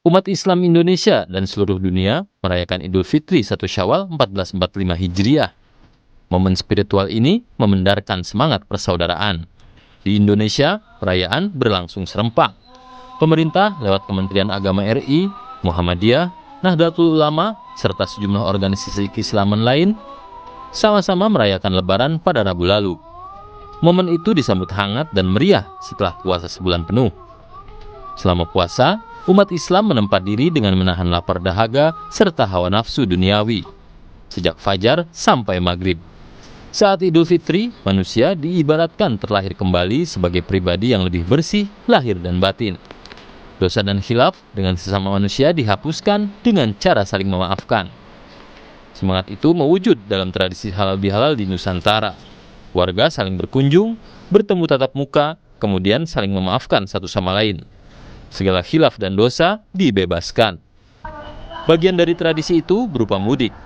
Umat Islam Indonesia dan seluruh dunia merayakan Idul Fitri 1 Syawal 1445 Hijriah. Momen spiritual ini memendarkan semangat persaudaraan. Di Indonesia, perayaan berlangsung serempak. Pemerintah lewat Kementerian Agama RI, Muhammadiyah, Nahdlatul Ulama, serta sejumlah organisasi keislaman lain sama-sama merayakan Lebaran pada Rabu lalu. Momen itu disambut hangat dan meriah setelah puasa sebulan penuh. Selama puasa, umat Islam menempa diri dengan menahan lapar dahaga serta hawa nafsu duniawi, sejak fajar sampai maghrib. Saat Idul Fitri, manusia diibaratkan terlahir kembali sebagai pribadi yang lebih bersih, lahir dan batin. Dosa dan khilaf dengan sesama manusia dihapuskan dengan cara saling memaafkan. Semangat itu mewujud dalam tradisi halal bihalal di Nusantara. Warga saling berkunjung, bertemu tatap muka, kemudian saling memaafkan satu sama lain. Segala khilaf dan dosa dibebaskan. Bagian dari tradisi itu berupa mudik.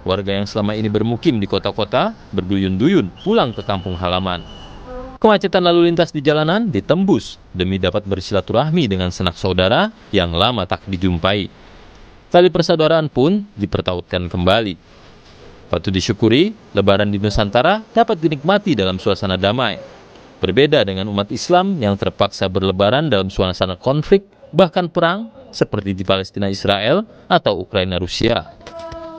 Warga yang selama ini bermukim di kota-kota berduyun-duyun pulang ke kampung halaman. Kemacetan lalu lintas di jalanan ditembus demi dapat bersilaturahmi dengan sanak saudara yang lama tak dijumpai. Tali persaudaraan pun dipertautkan kembali. Patut disyukuri, Lebaran di Nusantara dapat dinikmati dalam suasana damai. Berbeda dengan umat Islam yang terpaksa berlebaran dalam suasana konflik, bahkan perang, seperti di Palestina Israel atau Ukraina Rusia.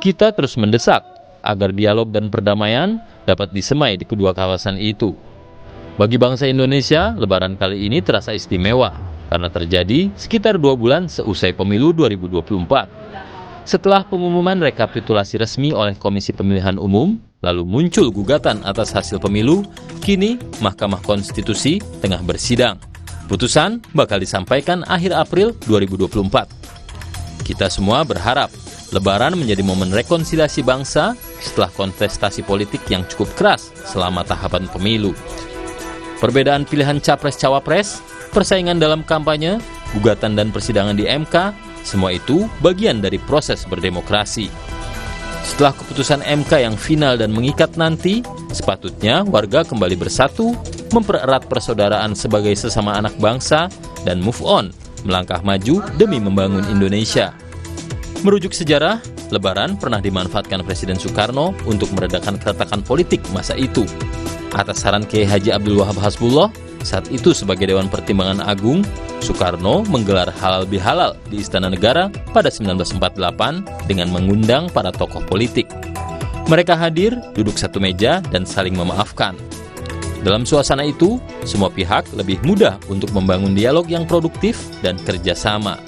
Kita terus mendesak agar dialog dan perdamaian dapat disemai di kedua kawasan itu. Bagi bangsa Indonesia, Lebaran kali ini terasa istimewa karena terjadi sekitar 2 bulan seusai pemilu 2024. Setelah pengumuman rekapitulasi resmi oleh Komisi Pemilihan Umum, lalu muncul gugatan atas hasil pemilu, kini Mahkamah Konstitusi tengah bersidang. Putusan bakal disampaikan akhir April 2024. Kita semua berharap Lebaran menjadi momen rekonsiliasi bangsa setelah kontestasi politik yang cukup keras selama tahapan pemilu. Perbedaan pilihan capres-cawapres, persaingan dalam kampanye, gugatan dan persidangan di MK, semua itu bagian dari proses berdemokrasi. Setelah keputusan MK yang final dan mengikat nanti, sepatutnya warga kembali bersatu, mempererat persaudaraan sebagai sesama anak bangsa, dan move on, melangkah maju demi membangun Indonesia. Merujuk sejarah, Lebaran pernah dimanfaatkan Presiden Soekarno untuk meredakan keretakan politik masa itu. Atas saran Kiai Haji Abdul Wahab Hasbullah, saat itu sebagai Dewan Pertimbangan Agung, Soekarno menggelar halal bihalal di Istana Negara pada 1948 dengan mengundang para tokoh politik. Mereka hadir, duduk satu meja, dan saling memaafkan. Dalam suasana itu, semua pihak lebih mudah untuk membangun dialog yang produktif dan kerjasama.